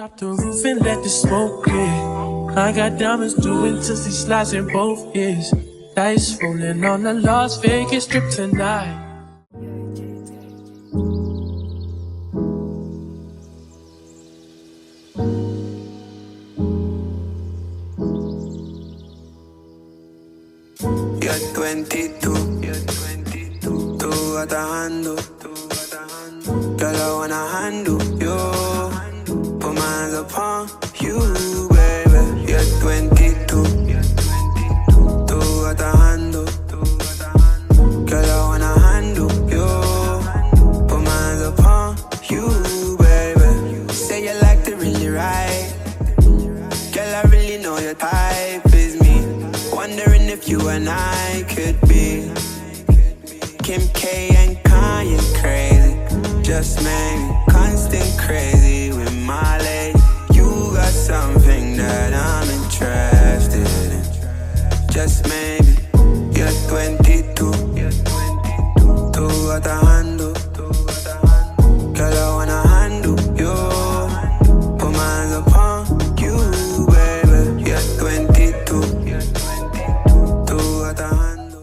Drop the roof and let the smoke clear. I got diamonds doing tussie slides in both ears. Dice rolling on the Las Vegas strip tonight. You're 22, tú atajando. Girl, I wanna handle you. Put my hands upon you, baby. You're 22, tú atajando. Girl, I wanna handle you. Put my hands upon you, baby. Say you like to really ride. Girl, I really know your type is me. Wondering if you and I could be Kim K and Kanye crazy. Just maybe constant crazy with my lady. You got something that I'm interested in. Just maybe. You're 22, tú atajando. Girl, I wanna handle you. Put my hands upon you, baby. You're 22, tú atajando.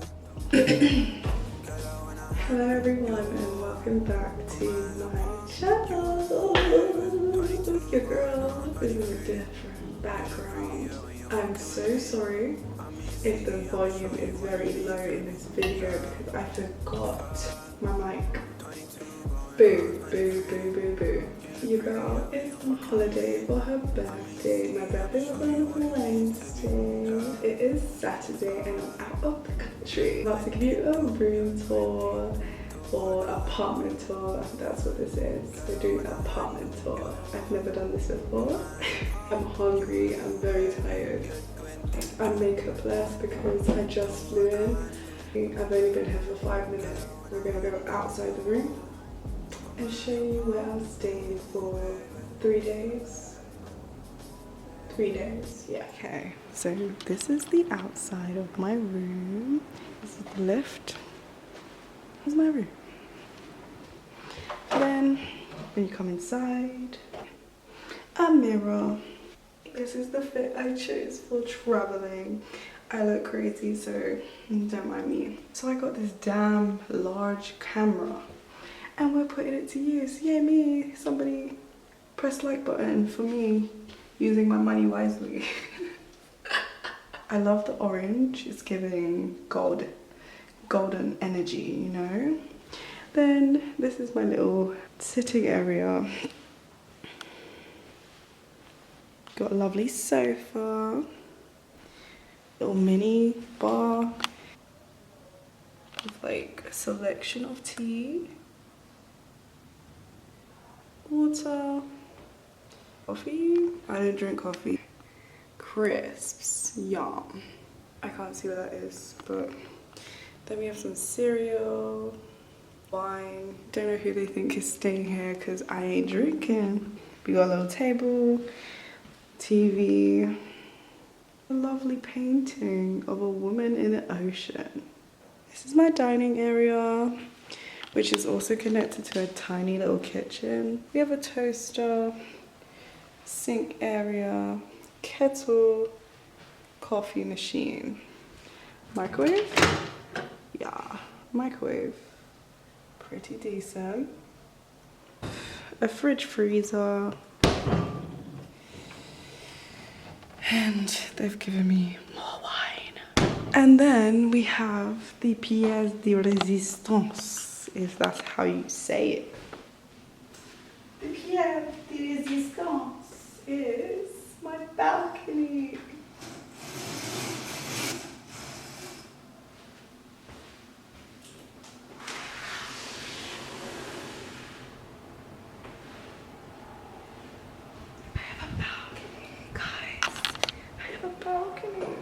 Hello everyone and welcome back to my channel. Your girl is in a different background. I'm so sorry if the volume is very low in this video because I forgot my mic. Boo, boo, boo, boo, boo. Your girl is on holiday for her birthday. My birthday was on Wednesday. It is Saturday and I'm out of the country. I'm about to give you a room tour or apartment tour. That's what this is. We're doing an apartment tour. I've never done this before. I'm hungry, I'm very tired. I'm makeupless because I just flew in. I've only been here for 5 minutes. We're gonna go outside the room and show you where I'm staying for 3 days. 3 days, yeah. Okay, so this is the outside of my room. This is the lift. Here's my room. Then, when you come inside, a mirror. This is the fit I chose for traveling. I look crazy, so don't mind me. So I got this damn large camera and we're putting it to use. Yeah, me. Somebody press like button for me using my money wisely. I love the orange. It's giving golden energy, you know. Then this is my little sitting area. Got a lovely sofa, little mini bar with like a selection of tea, water, coffee. I don't drink coffee. Crisps, yum. I can't see what that is, but then we have some cereal, wine. Don't know who they think is staying here because I ain't drinking. We got a little table, TV, a lovely painting of a woman in the ocean. This is my dining area, which is also connected to a tiny little kitchen. We have a toaster, sink area, kettle, coffee machine, microwave. Yeah, microwave, pretty decent. A fridge freezer. And they've given me more wine. And then we have the pièce de résistance, if that's how you say it. The pièce de résistance is my balcony. Balcony.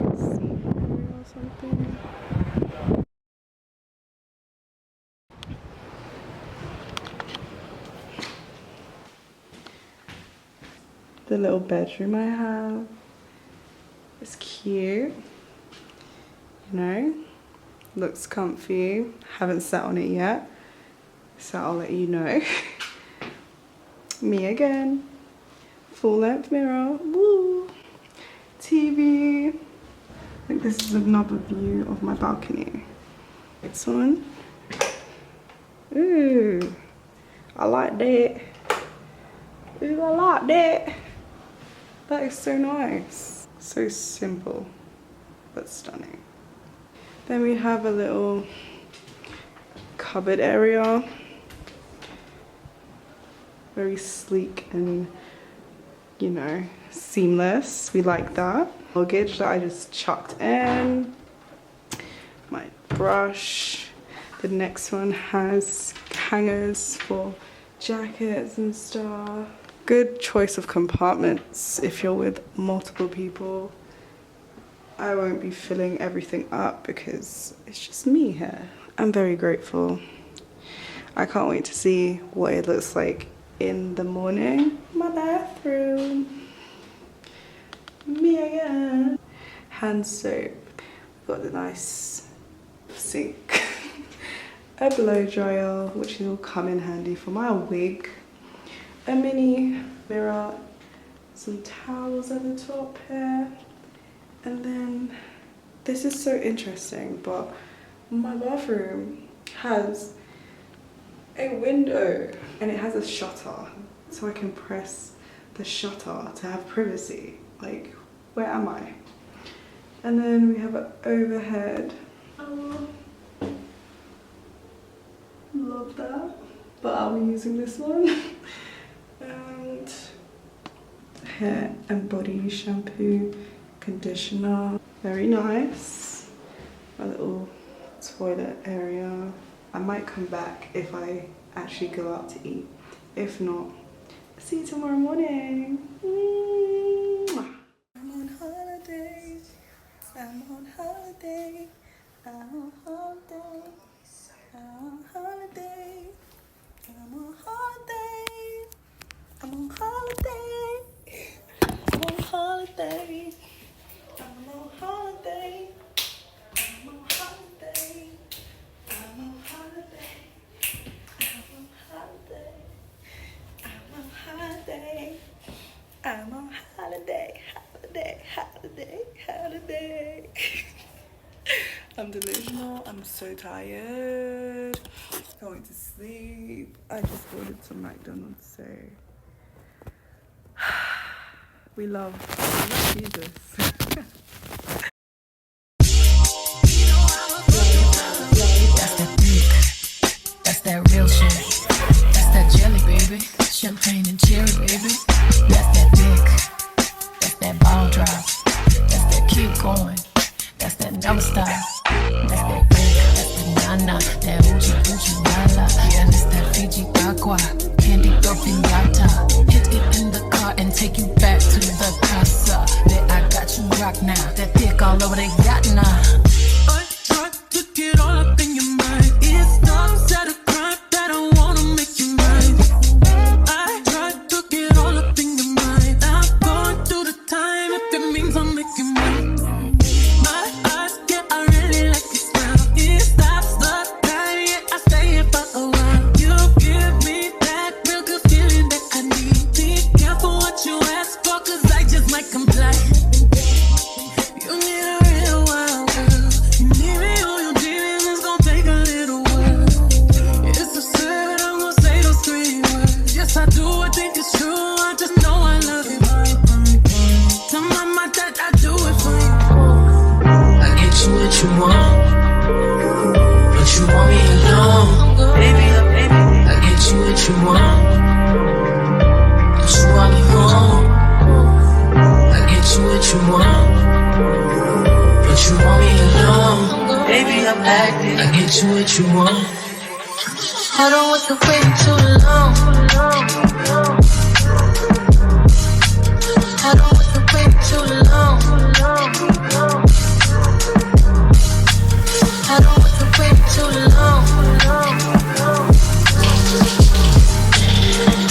Or something. The little bedroom I have is cute, you know, looks comfy. Haven't sat on it yet. So I'll let you know. Me again. Full length mirror. Woo! TV. I think this is another view of my balcony. It's on. Ooh, I like that. Ooh, I like that. That is so nice. So simple, but stunning. Then we have a little cupboard area. Very sleek and, you know, seamless. We like that. Luggage that I just chucked in. My brush. The next one has hangers for jackets and stuff. Good choice of compartments if you're with multiple people. I won't be filling everything up because it's just me here. I'm very grateful. I can't wait to see what it looks like in the morning. My bathroom. Me again. Hand soap. Got the nice sink. A blow dryer, which will come in handy for my wig. A mini mirror. Some towels at the top here. And then, this is so interesting, but my bathroom has a window and it has a shutter, so I can press the shutter to have privacy. Like, where am I? And then we have an overhead. Oh, love that, but I'll be using this one. And hair and body shampoo, conditioner, very nice. A little toilet area. I might come back if I actually go out to eat. If not, see you tomorrow morning. Mwah. I'm on holiday. I'm on holiday. I'm on holiday. I'm on holiday. I'm on holiday. I'm on holiday. I'm on holiday. I'm on holiday. I'm on holiday. I'm on holiday. I'm on holiday. I'm on holiday. I'm on holiday. Holiday. Holiday. Holiday. I'm delusional. I'm so tired. Going to sleep. I just ordered some McDonald's, so we love Jesus. That's that real shit. That's that jelly, baby. Champagne and cherry, baby. That's that dick. That's that ball drop. That's that keep going. That's that never stop. That's that big. That's that nana. That uchi uchi lala. Yeah, that's that Fiji aqua. Candy pinata. Hit it in the car and take you back to the casa. That I got you rock now. That dick all over they got now. I tried to get all up in your mind. It stops at a crime that I wanna make you mine. I tried to get all up in your mind. I'm going through the time if it means I'm making mine. My eyes, yeah, I really like your smile. It stops the time, yeah, I stay here for a while. You give me that real good feeling that I need. Be careful what you ask for, cause I just might comply. You need a real wild girl. You need me on your demons, it's gonna take a little while. It's absurd, I'm gonna say those 3 words. Yes, I do, I think it's true, I just know I love you. Tell my mind that I do it for you. I get you what you want, but you want me alone. Baby, I get you what you want, but you want me home. I get you what you want, but you want me alone. Baby, I'm acting. I get you what you want. I don't want to wait too long. I don't want to wait too long. I don't want to wait too long.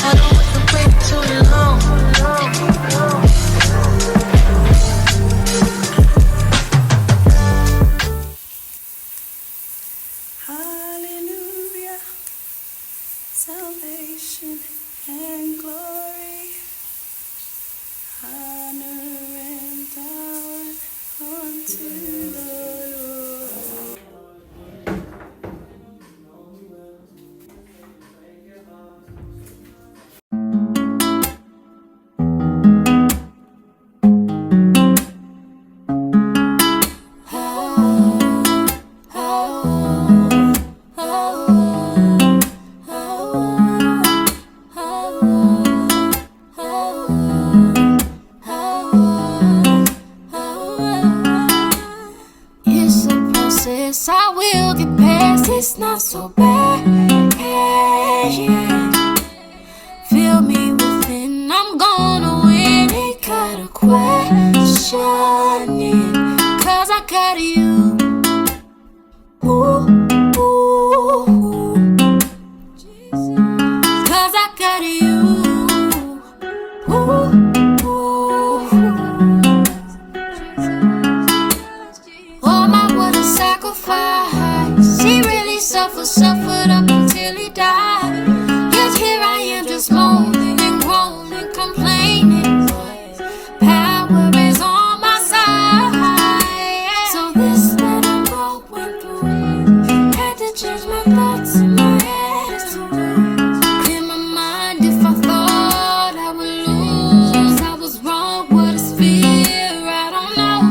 I don't want to wait too long. Hallelujah. salvation and glory, honor and power unto the Lord. It's a process, I will get past. It's not so bad. Yeah. Feel me within, I'm gonna win. Ain't got a question it, 'cause I got you. Ooh, ooh, ooh. 'Cause I got you. Ooh, ooh, ooh. Oh my, what a sacrifice. He really suffered up until he died. Yet here I am just moaning and groaning, complaining. Power is on my side. So this that I'm going through, had to change my thoughts and my attitude. Clear my mind if I thought I would lose. I was wrong, what is fear? I don't know.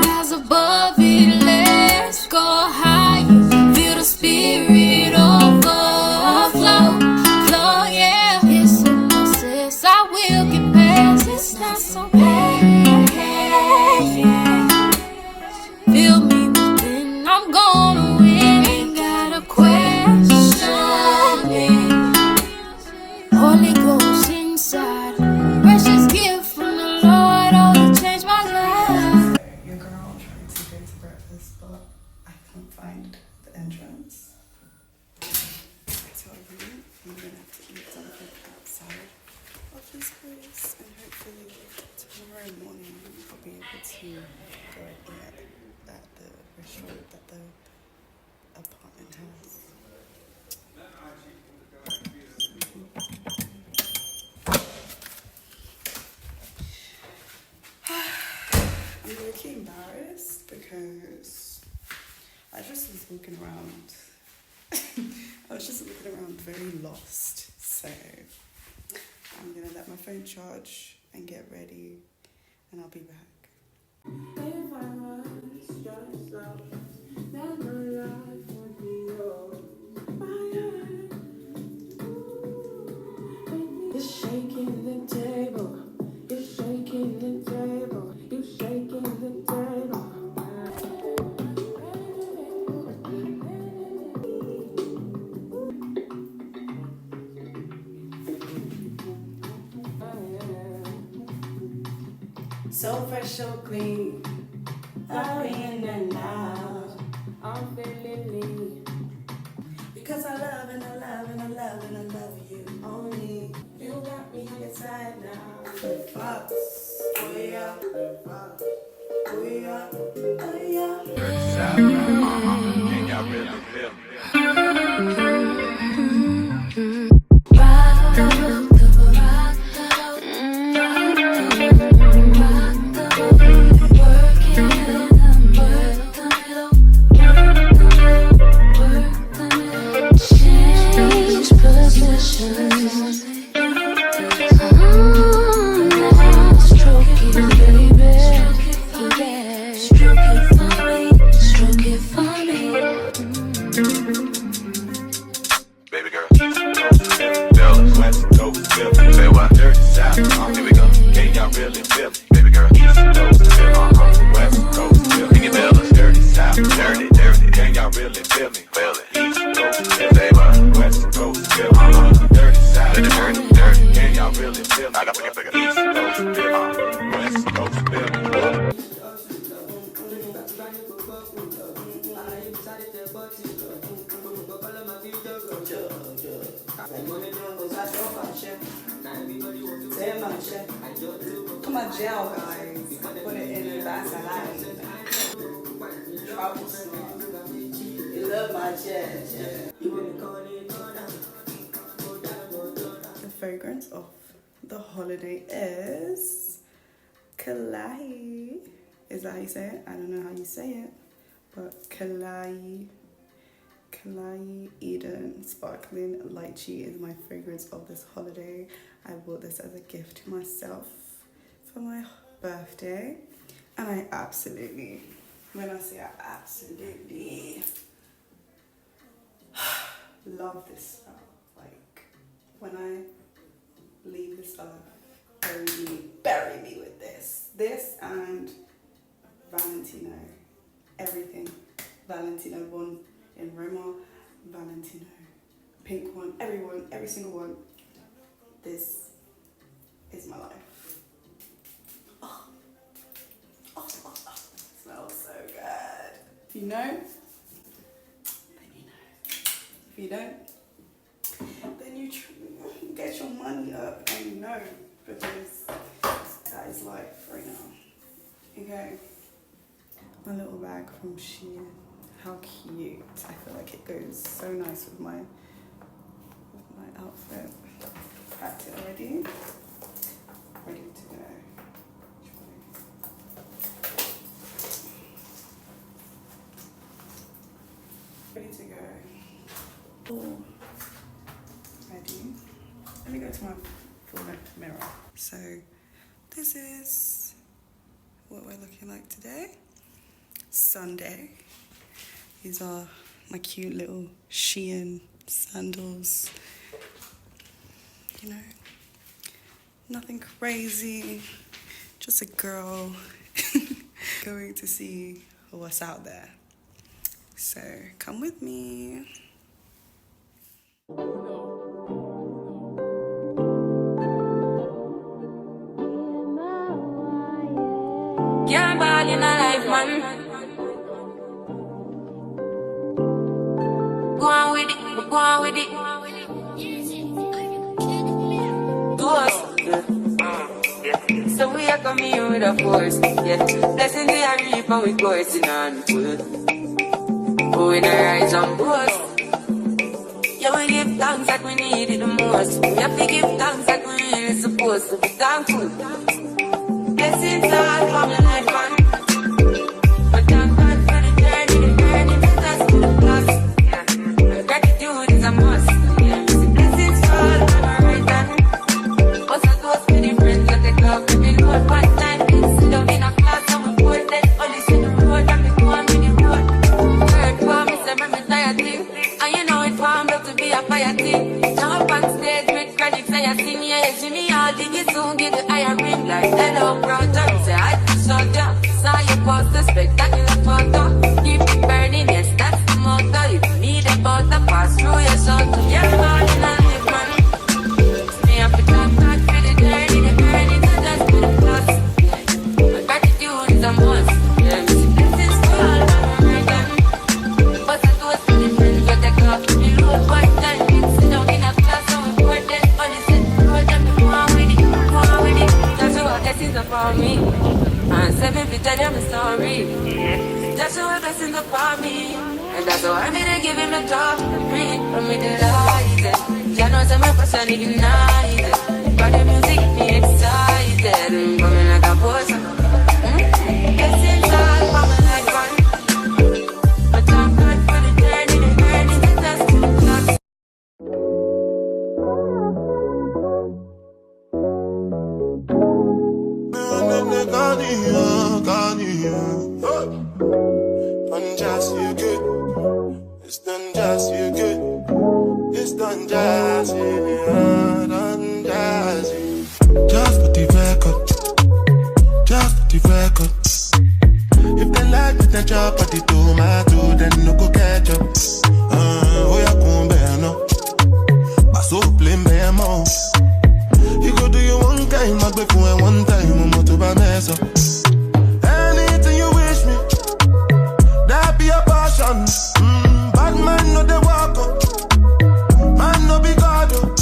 Rise above it, let's go higher. Feel the spirit overflow. Flow, yeah. It's a process, I will get past. It's not so bad. Yeah. Feel me within, I'm gonna win. Ain't got a question. Holy Ghost inside, precious gift from the Lord, oh, to change my life. Your girl tried to go to breakfast, but I can't find the entrance. I told you I'm gonna have to eat something outside of this place, and hopefully tomorrow morning I'll be able to go and eat at the restaurant that the apartment has. I'm really embarrassed because I just was walking around. I was just looking around very lost. So I'm gonna let my phone charge and get ready, and I'll be back. If I was stressed out, then my life would be yours. You're shaking the table. You're shaking the table. You're shaking the table. So fresh, so clean. I'm in and out. I'm feeling lean. Because I love and I love and I love and I love you only. You got me inside now. Fox, oh yeah. Oh yeah. Oh yeah. Can y'all really feel me? Baby girl, Bella, West Coast, feel me. Say what? Dirty South, here we go. Can y'all really feel me? Baby girl, East Coast, feel me. West Coast, feel me. Bella, dirty South, dirty, dirty. Can y'all really feel me? Feel it. East Coast, feel me. Say what? West Coast, feel me. Dirty South, dirty, dirty, dirty. Can y'all really feel me? I got figure. East Coast, feel me. West Coast, feel me. Come on, gel, guys. Put it in the Vaseline. Trouble smell. You love my chest. fragrance of the holiday is Kalai. Is that how you say it? I don't know how you say it, but Kalai Eden Sparkling Lychee is my fragrance of this holiday. I bought this as a gift to myself for my birthday, and I absolutely, when I say I absolutely love this smell. Like, when I leave this earth, bury me with this and Valentino, everything. Valentino one in Roma, Valentino pink one, every single one. This is my life. Oh, smells so good. If you know, then you know. If you don't, then you get your money up and you know, because that is life right now. Okay, my little bag from Shein. How cute. I feel like it goes so nice with my outfit. Packed it already. Ready to go. Ready to go. Oh, ready. Let me go to my full length mirror. So this is what we're looking like today. Sunday. These are my cute little Shein sandals. You know, nothing crazy, just a girl going to see what's out there. So come with me. Can't ball in a life, man. Go on with it, go on with it. Do us. So we are coming here with a force, yeah. Blessings we are reaping, we coursing on full. Oh, we not rise and boast. Yeah, we give thanks like we need it the most. We have to give thanks like we really supposed to be thankful. Blessings all from the life, man. But thank God for the journey took us to the plus. Gratitude is a must. Yeah. Blessings fall on our right hand. What's a toast with the friends that take off every load. One time, things sit down in a class and we pour that. Only see the road and we go on with the road. Heard for me, say me tired thing. And you know it warm up to be a fire thing. Jump on stage with credits and you sing, yeah, Jimmy, I'll dig it soon, get the higher ring. Like, hello, brother, say I soldier. Saw you post the spectacular photo. Keep it burning, yes, that's the motto. If you need a butter, pass through your soul. You're all in a live, man. Me have to come back for the journey, the journey to just be the plus. My gratitude is a must. Yeah, blessings fall on my right hand. But I toast to the friends that take off the road. One time, sit down in a class and we pour that. Only set the road and we go on with it, go on with it. That's what blessings upon me. And 7 feet tell them a story. That's what blessings upon me. And that's why I'm gonna give him a top. Bring it from me to light. You know some of us are ignited. But the music me excited. Coming like a boss. Blessings all for my life, man. But thank God for the journey that us to the plus. Unjust, you good. It's done just, you good. It's done just, yeah, done just, yeah. Just for the record. Just for the record. If they like me, then chop at the tomato, then no go catch up. Oh, yeah, come bear no. But so plain bear more. You go do you one time, I'll be for one time, I'm not to buy mess up. Anything you wish me, that be a passion. Bad man no they walk up, man no be God up.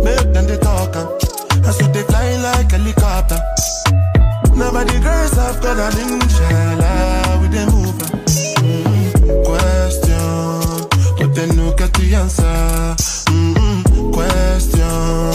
Make them they talk and so they fly like helicopter. Nobody grace of God and inshallah we they move. Question, but they no get the answer. Question.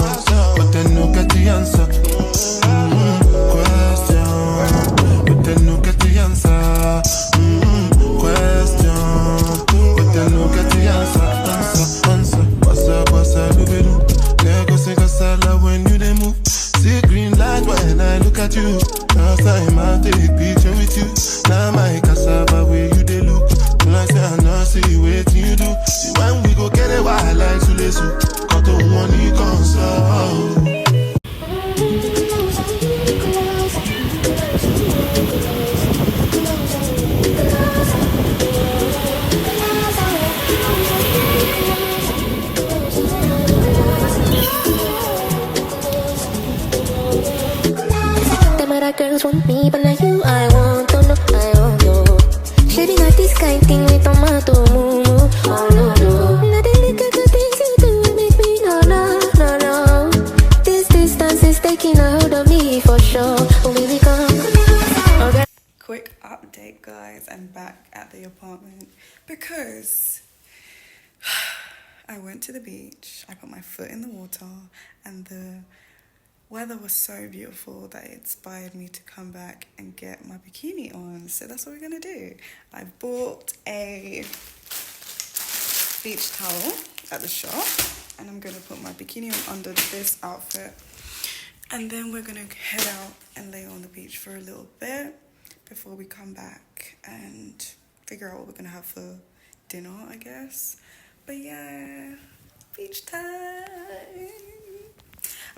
lè sùn, kan tó mọ nìkan sọ. Them other girls want me, but not you. I want to know, I want to know. Shady got this kind thing with tomato moo moo. Oh no no. Now the little good things you do make me no no no no. This distance is taking a hold of me for sure. Oh baby come. Okay. Quick update, guys. I'm back at the apartment because I went to the beach. I put my foot in the water, and the weather was so beautiful that it inspired me to come back and get my bikini on. So that's what we're gonna do. I bought a beach towel at the shop, and I'm gonna put my bikini on under this outfit, and then we're gonna head out and lay on the beach for a little bit before we come back and figure out what we're gonna have for dinner, I guess. But yeah, beach time.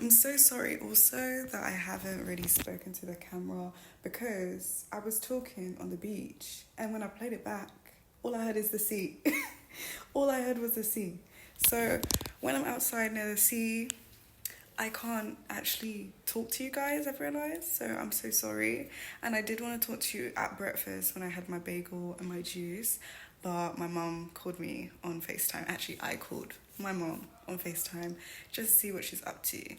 I'm so sorry also that I haven't really spoken to the camera because I was talking on the beach, and when I played it back, all I heard is the sea. All I heard was the sea. So when I'm outside near the sea, I can't actually talk to you guys, I've realised, so I'm so sorry. And I did want to talk to you at breakfast when I had my bagel and my juice, but my mum called me on FaceTime. Actually, I called my mum on FaceTime just to see what she's up to.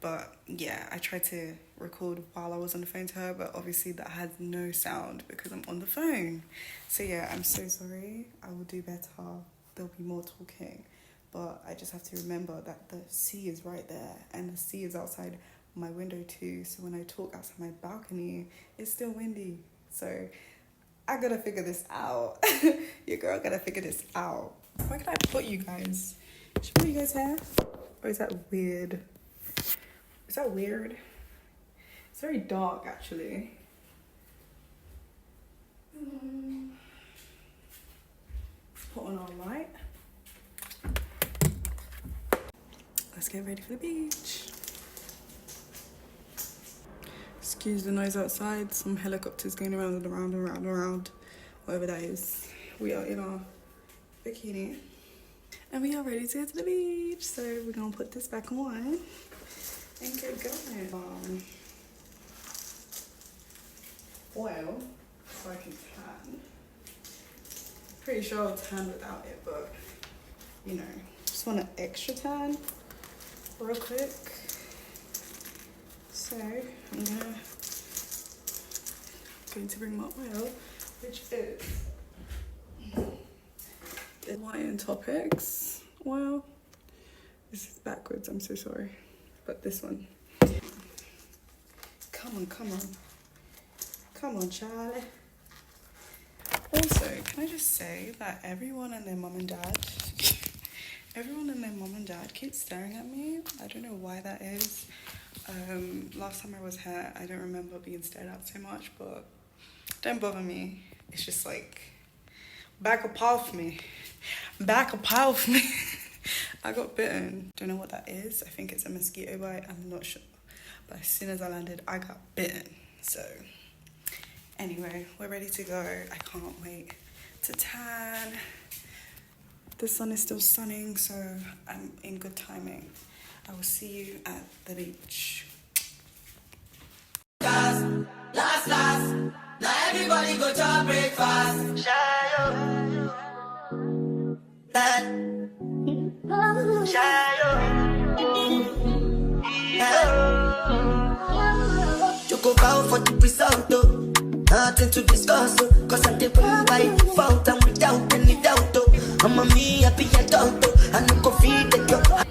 But yeah, I tried to record while I was on the phone to her, but obviously that has no sound because I'm on the phone. So yeah, I'm so sorry. I will do better. There'll be more talking. But I just have to remember that the sea is right there, and the sea is outside my window too. So when I talk outside my balcony, it's still windy. So I gotta figure this out. Your girl gotta figure this out. Where can I put you guys? Should I put you guys here? Or is that weird? Is that weird? It's very dark actually. Put on our light. Let's get ready for the beach. Excuse the noise outside. Some helicopters going around and around and around and around. Whatever that is. We are in our bikini. And we are ready to go to the beach. So we're going to put this back on and get going. Oil so I can tan. Pretty sure I'll tan without it, but you know, just want an extra tan real quick. So I'm going to bring my oil, which is the Hawaiian Topics oil. This is backwards, I'm so sorry. But this one. Come on, come on. Come on, Charlie. Also, can I just say that everyone and their mum and dad keeps staring at me. I don't know why that is. Last time I was here, I don't remember being stared at so much, but don't bother me. It's just like, back up off me. Back up off me. I got bitten. Don't know what that is. I think it's a mosquito bite. I'm not sure. But as soon as I landed, I got bitten. So anyway, we're ready to go. I can't wait to tan. The sun is still sunning, so I'm in good timing. I will see you at the beach. Last, now everybody go to breakfast. You go bow for the result, though. Nothing to discuss, oh. Cause I did win by default and without any doubt, oh. I'm a me happy adult, oh. I no go feed the girl.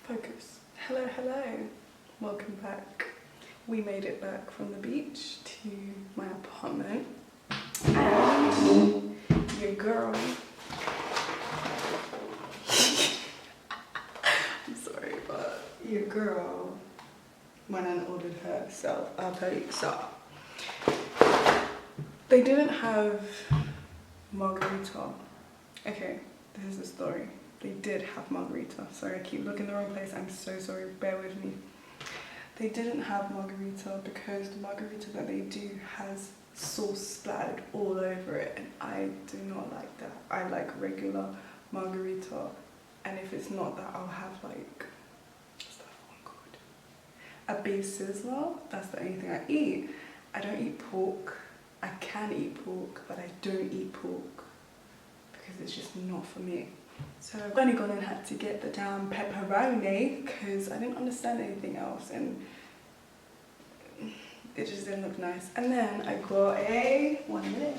Focus. Hello, hello. Welcome back. We made it back from the beach to my apartment. And your girl. I'm sorry, but your girl went and ordered herself a pizza. They didn't have margarita. Okay, this is the story. They did have margarita. Sorry, I keep looking the wrong place. I'm so sorry, bear with me. They didn't have margarita because the margarita that they do has sauce splattered all over it, and I do not like that. I like regular margarita, and if it's not that, I'll have like, what's that one called? A beef sizzler. That's the only thing I eat. I don't eat pork. I can eat pork, but I don't eat pork because it's just not for me. So I've only gone and had to get the damn pepperoni because I didn't understand anything else, and it just didn't look nice. And then I got a, 1 minute,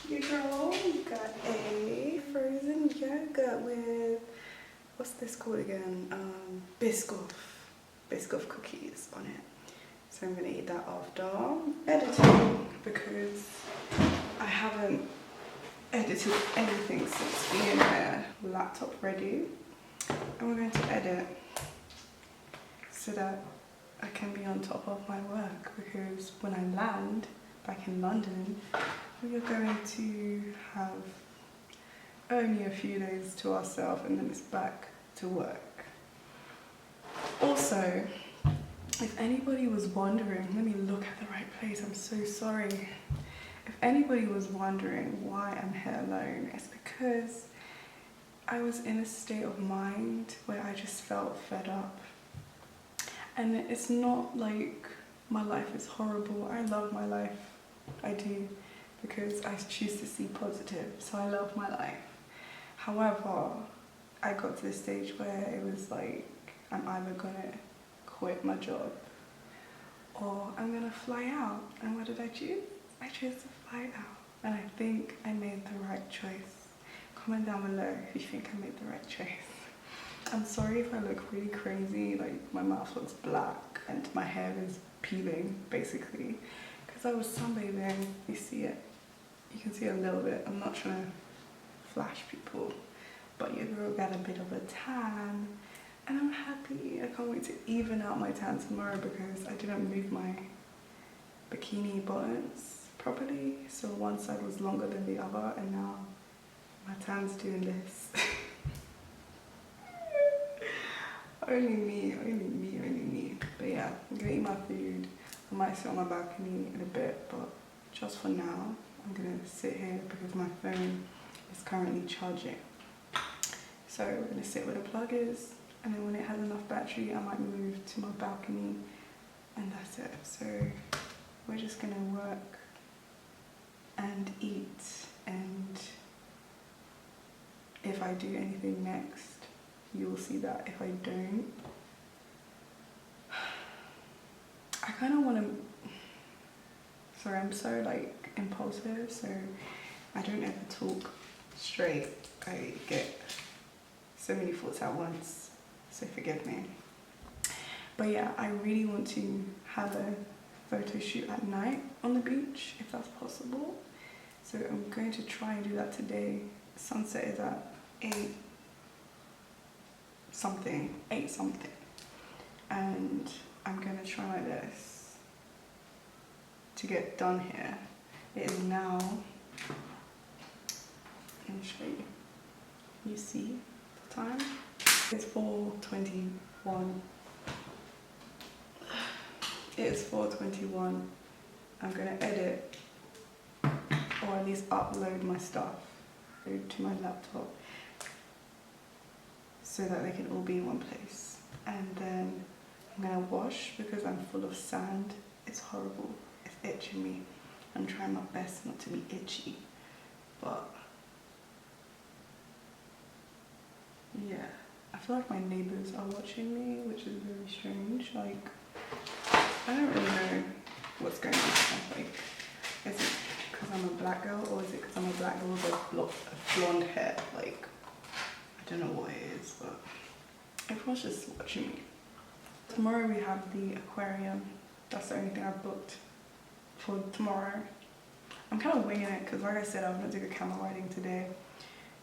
you girl got a frozen yogurt with, what's this called again? Biscoff cookies on it. So I'm gonna eat that after editing because I haven't edited anything since being there. Laptop ready, and we're going to edit so that I can be on top of my work, because when I land back in London, we are going to have only a few days to ourselves, and then it's back to work. Also, if anybody was wondering, let me look at the right place, I'm so sorry. If anybody was wondering why I'm here alone, it's because I was in a state of mind where I just felt fed up. And it's not like my life is horrible. I love my life. I do, because I choose to see positive. So I love my life. However, I got to the stage where it was like, I'm either gonna quit my job or I'm gonna fly out. And what did I choose? I chose to fly out. And I think I made the right choice. Comment down below if you think I made the right choice. I'm sorry if I look really crazy, like my mouth looks black and my hair is peeling basically, because I was sunbathing. You see it, you can see a little bit. I'm not trying to flash people, but your girl got a bit of a tan, and I'm happy. I can't wait to even out my tan tomorrow because I didn't move my bikini buttons properly, so one side was longer than the other, and now my tan's doing this. Only me. But yeah, I'm gonna eat my food. I might sit on my balcony in a bit, but just for now, I'm gonna sit here because my phone is currently charging. So we're gonna sit where the plug is, and then when it has enough battery, I might move to my balcony, and that's it. So we're just gonna work and eat, and if I do anything next, you will see that. If I don't, I kind of want to, sorry, I'm so like impulsive, so I don't ever talk straight. I get so many thoughts at once, so forgive me. But yeah, I really want to have a photo shoot at night on the beach, if that's possible. So I'm going to try and do that today. Sunset is at 8 something, and I'm gonna try my best to get done here. It is now, let me show you, you see the time? It's 4:21. It is 4:21. I'm gonna edit, or at least upload my stuff to my laptop, so that they can all be in one place. And then I'm gonna wash because I'm full of sand. It's horrible, it's itching me. I'm trying my best not to be itchy, but yeah. I feel like my neighbors are watching me, which is very strange. Like, I don't really know what's going on. Like, is it because I'm a black girl, or is it because I'm a black girl with blonde hair? Like, I don't know what it is, but everyone's just watching me. Tomorrow we have the aquarium. That's the only thing I've booked for tomorrow. I'm kind of winging it because, like I said, I was going to do the camera riding today,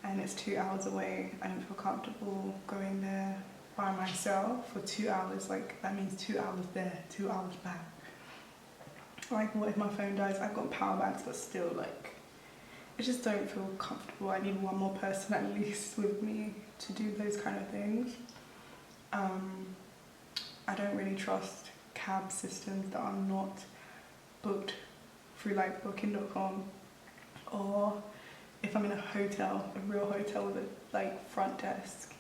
and it's 2 hours away. I don't feel comfortable going there by myself for 2 hours. Like, that means 2 hours there, 2 hours back. Like, what if my phone dies? I've got power banks, but still, like, I just don't feel comfortable. I need one more person at least with me to do those kind of things. I don't really trust cab systems that are not booked through like booking.com, or if I'm in a hotel, a real hotel with a like front desk,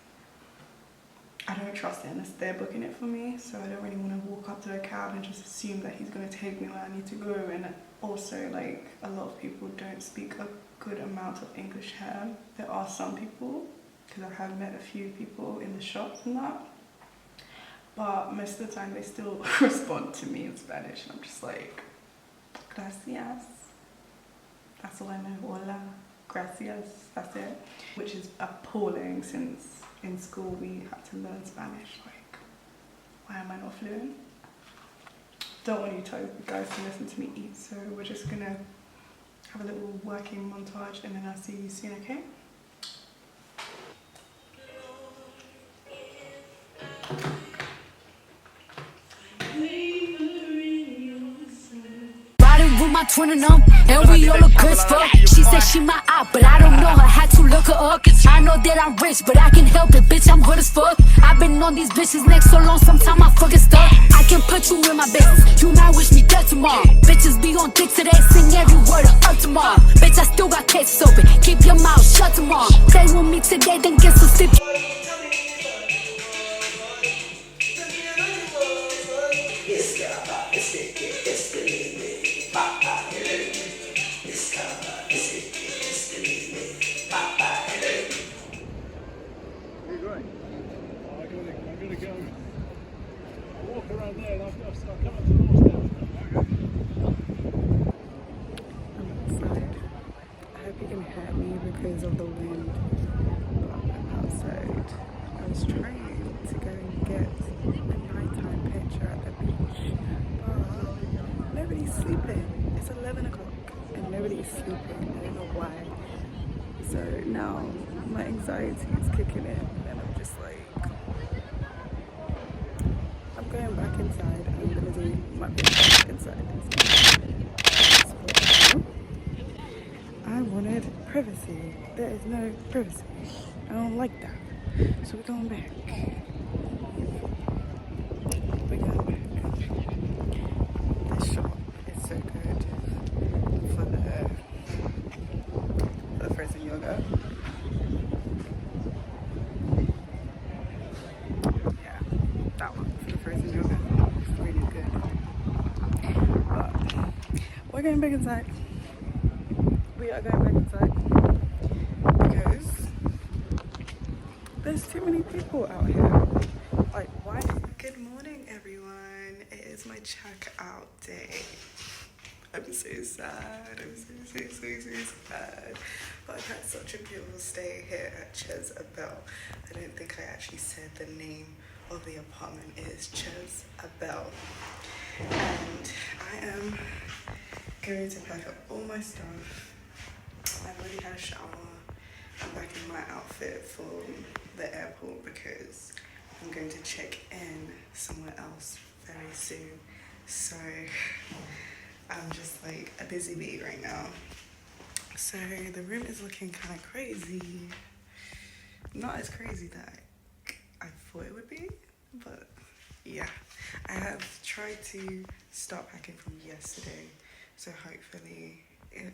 I don't trust it unless they're booking it for me. So I don't really want to walk up to a cab and just assume that he's going to take me where I need to go. And also, like, a lot of people don't speak a good amount of English here. There are some people, because I have met a few people in the shops and that, but most of the time they still respond to me in Spanish, and I'm just like, gracias. That's all I know. Hola, gracias. That's it. Which is appalling, since in school we had to learn Spanish. Like, why am I not fluent? Don't want you guys to listen to me eat, so we're just gonna have a little working montage, and then I'll see you soon, okay? Riding with my twin and and we all look good as fuck. She said she my eye, but I don't know her, had to look her up. I know that I'm rich, but I can help it, bitch, I'm good as fuck. I've been on these bitches' necks so long, sometimes I fucking stuck. I can put you in my business, you might wish me dead tomorrow. Bitches be on dick today, sing every word of up tomorrow. Bitch, I still got cases open, keep your mouth shut tomorrow. Play with me today, then get some sleep. Because of the wind, but I'm outside. I was trying to go and get a nighttime picture at the beach, but nobody's sleeping. It's 11 o'clock and nobody's sleeping. I don't know why. So now my anxiety is kicking in, and I'm just like, I'm going back inside. I'm gonna do my picture inside. I wanted privacy. There is no privacy. I don't like that. So we're going back. We're going back. This shop is so good for the frozen yoga. Yeah, that one for the frozen yoga. It's really good. But we're going back inside. We are going back inside because there's too many people out here. Like, why? Good morning, everyone. It is my checkout day. I'm so sad. I'm so sad. But I've had such a beautiful stay here at Ches Abel. I don't think I actually said the name of the apartment. It is Ches Abel. And I am going to pack up all my stuff. I've already had a shower. I'm back in my outfit for the airport because I'm going to check in somewhere else very soon. So I'm just like a busy bee right now. So the room is looking kind of crazy. Not as crazy that I thought it would be, but yeah. I have tried to start packing from yesterday, so hopefully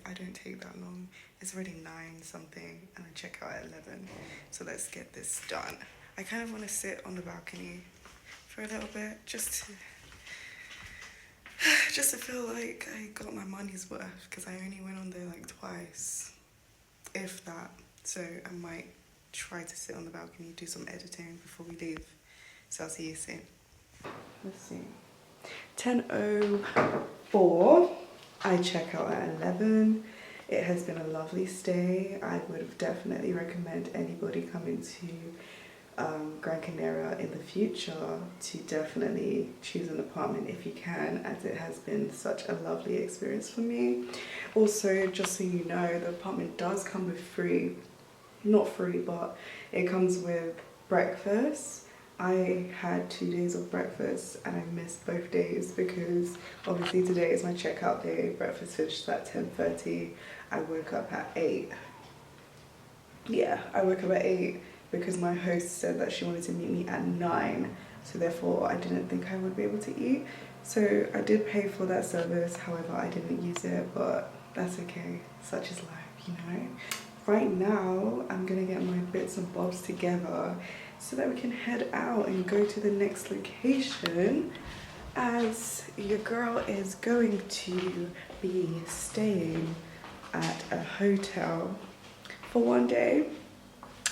I don't take that long. It's already 9 something and I check out at 11. So let's get this done. I kind of want to sit on the balcony for a little bit just to feel like I got my money's worth, because I only went on there like twice, if that. So I might try to sit on the balcony, do some editing before we leave. So I'll see you soon. Let's see. 10:04. I check out at 11. It has been a lovely stay. I would definitely recommend anybody coming to Gran Canaria in the future to definitely choose an apartment if you can, as it has been such a lovely experience for me. Also, just so you know, the apartment does come with not free, but it comes with breakfast, I had 2 days of breakfast and I missed both days because obviously today is my checkout day. Breakfast finished at 10:30. I woke up at 8. Yeah, I woke up at 8 because my host said that she wanted to meet me at 9. So therefore I didn't think I would be able to eat. So I did pay for that service, however I didn't use it, but that's okay. Such is life, you know. Right now I'm gonna get my bits and bobs together so that we can head out and go to the next location, as your girl is going to be staying at a hotel for 1 day.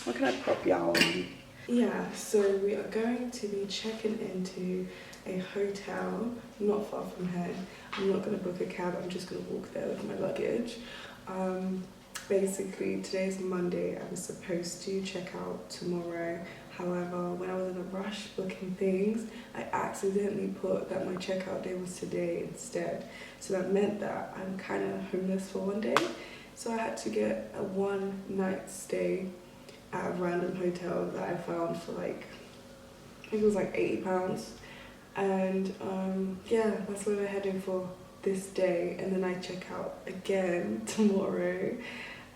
What can I prop y'all on? Yeah, so we are going to be checking into a hotel not far from here. I'm not going to book a cab, I'm just going to walk there with my luggage. Basically, today's Monday. I was supposed to check out tomorrow. However, when I was in a rush booking things, I accidentally put that my checkout day was today instead. So that meant that I'm kind of homeless for 1 day. So I had to get a 1-night stay at a random hotel that I found for like, I think it was like £80. And yeah, that's where we're heading for this day. And then I check out again tomorrow.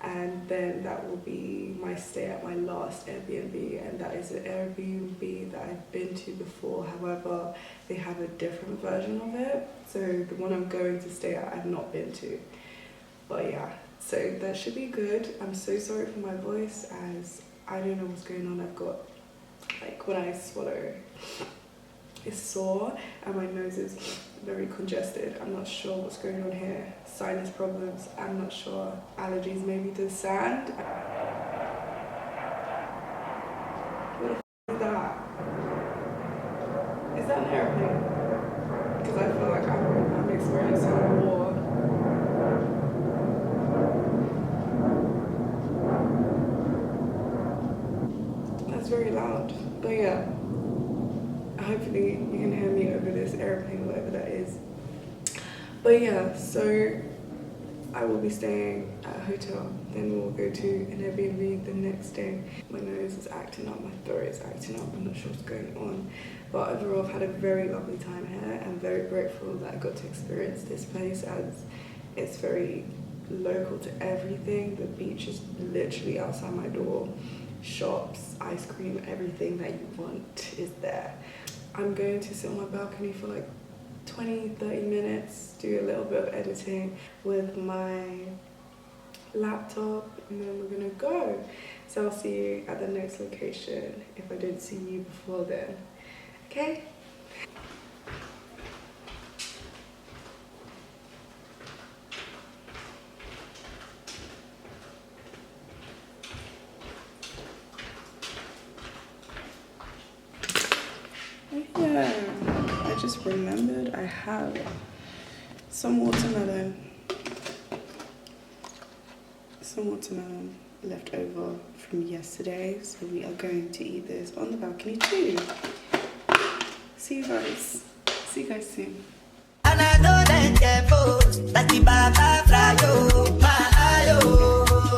And then that will be my stay at my last Airbnb, and that is an Airbnb that I've been to before. However, they have a different version of it. So the one I'm going to stay at, I've not been to. But yeah, so that should be good. I'm so sorry for my voice, as I don't know what's going on. I've got, like, when I swallow, it's sore and my nose is very congested. I'm not sure what's going on here. Sinus problems, I'm not sure. Allergies maybe to the sand. What the f is that? Is that an airplane? Because I feel like I'm experiencing a war. That's very loud, but yeah. Hopefully you can hear me over this airplane, whatever that is. But yeah, so I will be staying at a hotel, then we'll go to an Airbnb the next day. My nose is acting up, my throat is acting up, I'm not sure what's going on. But overall, I've had a very lovely time here. I'm very grateful that I got to experience this place, as it's very local to everything. The beach is literally outside my door. Shops, ice cream, everything that you want is there. I'm going to sit on my balcony for like 20-30 minutes, do a little bit of editing with my laptop, and then we're gonna go. So I'll see you at the next location if I didn't see you before then. Okay? Yeah, I just remembered I have some watermelon left over from yesterday, so we are going to eat this on the balcony too. See you guys soon.